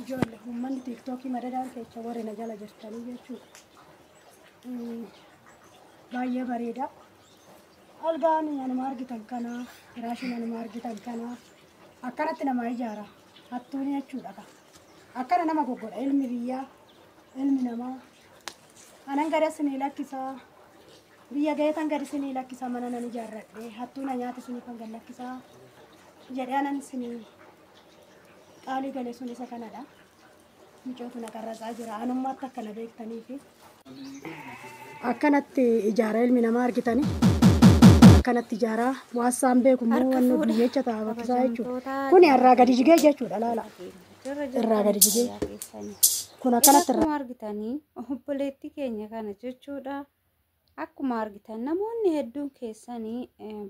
ijoollee uummanni tiiktookii madadaan keessa warreen jala jirtanii jechuudha. Baay'ee bareeda. Algaan anuma argitan kana, firaashiin anuma argitan kana akkanatti nama ijaara. Hattuun jechuudha. Akkana nama goggodha ilmi biyyaa, ilmi namaa. Anan gada isinii lakkisaa. Biyya gaheetan gadi isinii lakkisaa mana nan ijaarradhe. Hattuun nyaata isinii kan gad lakkisaa. Jedhee anan isinii qaalii galee sun isa kanadha. Micootu na qarraxaa jira. Anummaatti akkana beektaniifi. Akkanatti ijaara ilmi namaa argitanii. Akkanatti ijaara waassaan beekummoo wanni biyyeecha ta'a bakkisaa jechuudha. Kuni irraa gadi jigee jechuudha laala. Irraa gadi jigee. Kun akkanatti irraa argitanii obboleettii keenya kana jechuudha. Akkuma argitan namoonni hedduun keessanii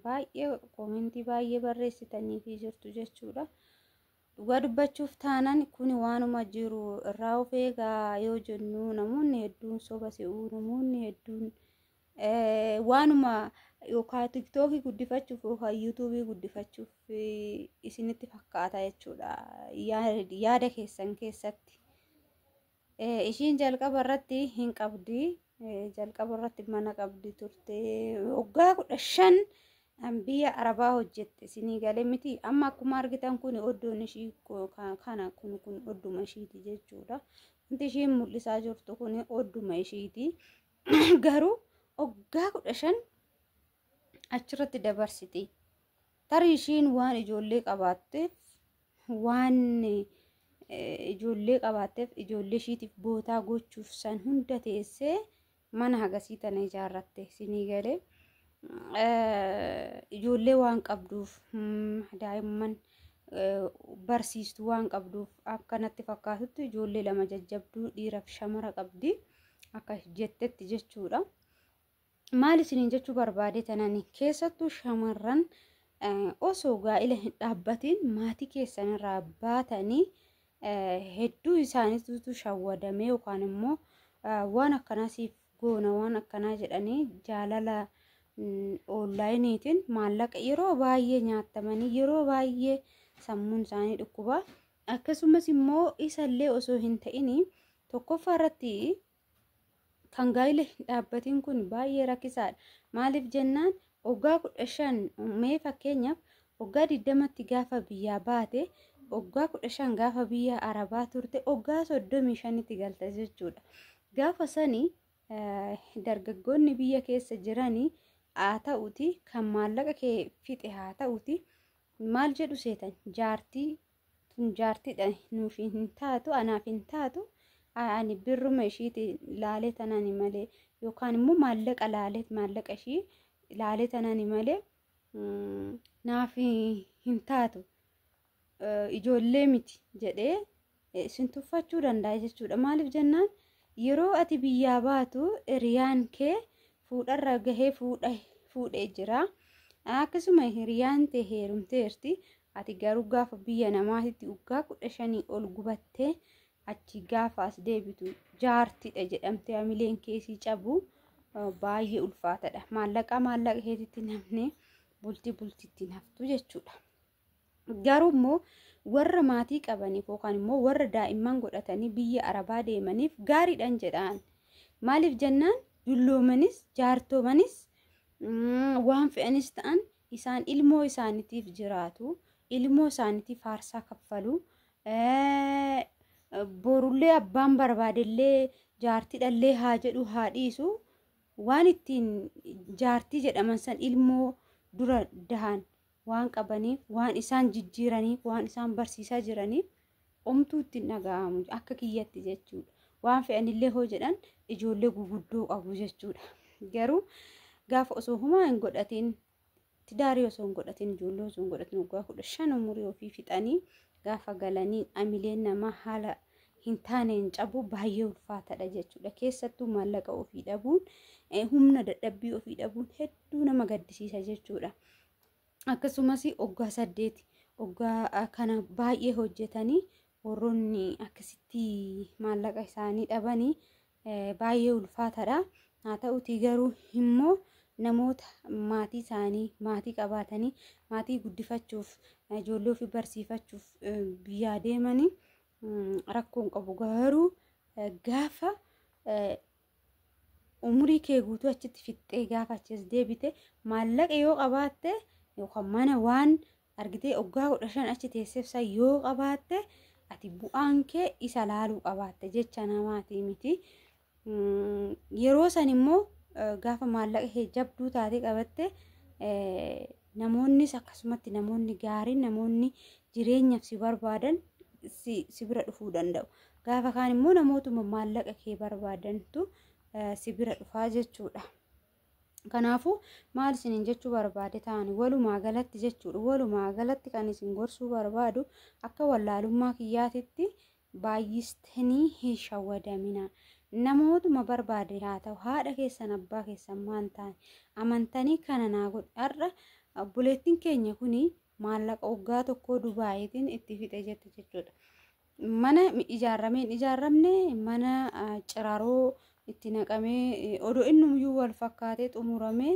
baay'ee koomentii baay'ee barreessitanii fi jirtu jechuudha. Dhugaa dubbachuuf taanaan kun waanuma jiru irraa of eegaa yoo jennu namoonni hedduun soba se'uu, namoonni hedduun waanuma yookaan tiktookii guddifachuuf yookaan yuutuubii guddifachuuf isinitti fakkaata jechuudha. Yaada keessan keessatti ishiin jalqaba irratti hin qabdi. Jalqaba irratti mana qabdi turte waggaa 15 biyya Arabaa hojjette isinii galee miti. Amma akkuma argitan kun oddoon ishii kana kun odduma ishiiti jechuudha. Wanti ishiin mul'isaa jirtu kun odduma ishiiti. Garuu waggaa 15 achirratti dabarsiti. Tarii ishiin waan ijoollee qabaatteef ijoollee ishiitiif bootaa gochuuf san hunda teessee mana hagasii tana ijaarratte isinii galee. Ijoollee waan qabduuf daa'imman barsiistuu waan qabduuf akkanatti fakkaatutti ijoollee lama jajjabduu dhiiraaf shamara qabdi akka jettetti jechuudha. Maal isiniin jechuu barbaade tanani keessattuu shamarran osoo gaa'ila hin dhaabbatiin maatii keessan irraa baatanii hedduu isaaniitu shawwadamee yookaan immoo waan akkanaasiif goona waan akkanaa jedhanii jaalala onlaayiniitiin maallaqa yeroo baay'ee nyaatamanii yeroo baay'ee sammuun isaanii dhukkuba. Akkasumas immoo isallee osoo hin ta'in tokkoffaa irratti kan gaa'ila hin dhaabbatiin kun baay'ee rakkisaadha. Maaliif jennaan waggaa 15 mee fakkeenyaaf waggaa 20tti gaafa biyyaa baate waggaa 15 gaafa biyya Arabaa turte waggaa 35tti galta jechuudha. Gaafa sanii dargaggoonni biyya keessa jiranii haa ta'uti kan maallaqa kee fixe haa ta'uti maal jedhu seetan jaartiidha nuuf hin taatu anaaf hin taatu ani birruma ishiiti laalee tanani malee yookaan immoo maallaqa ishii laalee tanani malee naaf hin taatu ijoollee miti jedhee isin tuffachuu danda'a jechuudha. Maaliif jennaan yeroo ati biyyaa baatu hiriyaan kee fuudharra gahee fuudhee jira. Akkasuma hiriyaan ta'e heerumteerti. Ati garuu gaafa biyya namaatitti waggaa 15 ol gubattee achi gaafa as deebitu jaartiidha jedhamtee hamileen keessii cabu baay'ee ulfaatadha. Maallaqa keetitti namne bultiitti naftu jechuudha. Garuu immoo warra maatii qabaniif yookaan immoo warra daa'imman godhatanii biyya Arabaa deemaniif gaariidhaan jedhaan. Maaliif jennaan dulloomanis jaartoomanis waan fe'anis ta'an isaan ilmoo isaaniitiif jiraatu, ilmoo isaaniitiif faarsaa kaffalu, borullee abbaan barbaadellee jaartiidhallee haa jedhu haa dhiisu waan ittiin jaartii jedhaman san ilmoo dura dahan waan qabaniif waan isaan jijjiiraniif waan isaan barsiisaa jiraniif omtuu ittiin dhaga'amu akka kiyyatti jechuudha. Waan fe'anillee hoo jedhan ijoollee guguddoo qabu jechuudha. Garuu gaafa osoo humaa hin godhatiin tidaarii osoo hin godhatiin ijoollee osoo hin godhatiin waggaa 15 umurii ofii fixanii gaafa galanii amileen namaa haala hin taaneen cabu baay'ee ulfaatadha jechuudha. Keessattuu maallaqa ofii dhabuun humna dadhabbii ofii dhabuun hedduu nama gaddisiisa jechuudha. Akkasumas waggaa 8 waggaa kana baay'ee hojjetanii warroonni akkasitti maallaqa isaanii dhabanii baay'ee ulfaatadha. Haa ta'utii garuu immoo namoota maatii isaanii maatii qabaatanii maatii guddifachuuf ijoollee ofii barsiifachuuf biyyaa deemanii rakkoon qabu garuu gaafa umurii kee guutuu achitti fixxee gaafa achis deebite maallaqa yoo qabaatte yookaan mana waan argitee waggaa 15 achi teesseefsa yoo qabaatte ati bu'aan kee isa laaluu qabaatte jecha namaati miti. Yeroo san immoo gaafa maallaqa kee jabduu taatee qabatte namoonnis akkasumatti namoonni gaariin namoonni jireenyaaf si barbaadan si bira dhufuu danda'u. Gaafa kaan immoo namootuma maallaqa kee barbaadantu si bira dhufaa jechuudha. Kanaafuu maal isiniin jechuu barbaade ta'ani walumaa galatti jechuudha. Walumaa galatti kan isin gorsuu barbaadu akka wallaalummaa kiyyaatitti baay'istanii hin shawwadamina. Namootuma barbaade haa ta'u haadha keessan abbaa keessan maan ta'an amantanii kana naa godhe har'a obboleettiin keenya kuni maallaqa waggaa tokkoo Dubaayitiin itti fixe jette jechuudha. Mana ijaaramne mana ciraroo itti naqamee odoo innumiyyuu wal fakkaatee xumuramee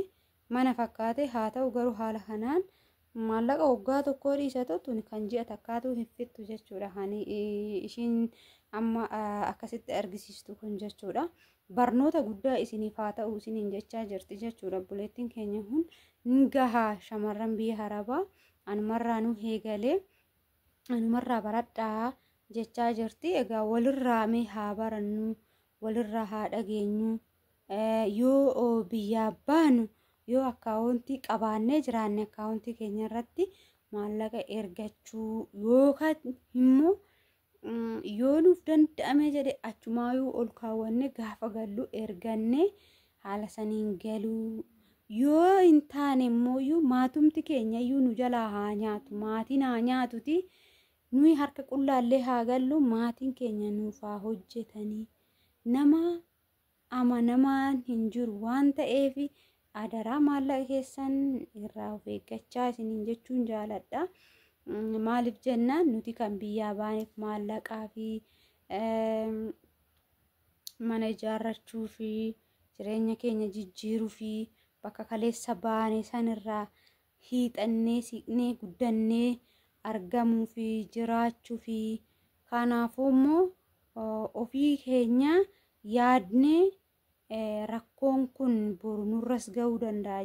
mana fakkaatee haa ta'u garuu haala kanaan maallaqa waggaa tokkoo dhiisatu kan ji'a takkaatu hin fixu jechuudha. Hani ishiin amma akkasitti argisiistu kun jechuudha. Barnoota guddaa isiniif haa ta'u isiniin jechaa jirti jechuudha. Obboleettiin keenya kun ni gahaa shamarran biyya Arabaa anumarraa nu eegalee anumarraa baradhaa jechaa jirti. Egaa walirraa mee haa barannu walirraa haa dhageenyu yoo biyyaa baanu yoo akkaawuntii qabaannee jiraanne akkaawuntii keenya irratti maallaqa ergachuu yookaan immoo yoo nuuf danda'ame jedhe achumaayuu ol kaawwanne gaafa gallu erganne haala saniin galuu yoo hin taane immoo maatumti keenya nu jalaa haa nyaatu maatiin haa nyaatuti nuyi harka qullaallee haa gallu maatiin keenya nuuf haa hojjetanii nama amanamaan hin jiru waan ta'eef adaraa maallaqa keessan irraa of eeggachaa isiniin jechuun jaaladha. Maaliif jennaan nuti kan biyyaa baaneef maallaqaa fi mana ijaarrachuu fi jireenya keenya jijjiiruu fi bakka kaleessa baane sanirraa hiixannee siqnee guddannee argamuu fi jiraachuu fi kanaafuu immoo ofii keenya yaadnee rakkoon kun boru nurras ga'uu danda'a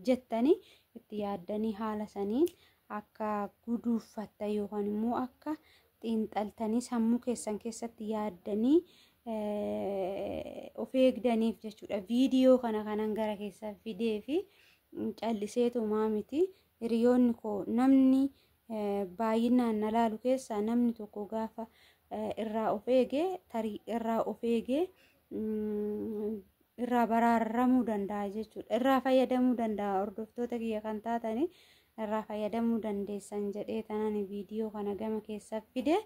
jettanii itti yaaddanii haala saniin akka guduunfatta yookaan immoo akka xiinxaltanii sammuu keessan keessatti yaaddanii of eegdaniif jechuudha. Viidiyoo kana kanan gara keessaa fidee fi calliseetumaa miti. Hiriyoonni koo namni baay'inaan na laalu keessaa namni tokko gaafa irraa of eegee tarii irraa of eegee irraa baraaramuu danda'a jechuudha. Irraa fayyadamuu danda'a. Hordoftoota kiyya kan taatanii irraa fayyadamuu dandeessan jedhee tanan viidiyoo kana gama keessaa fide.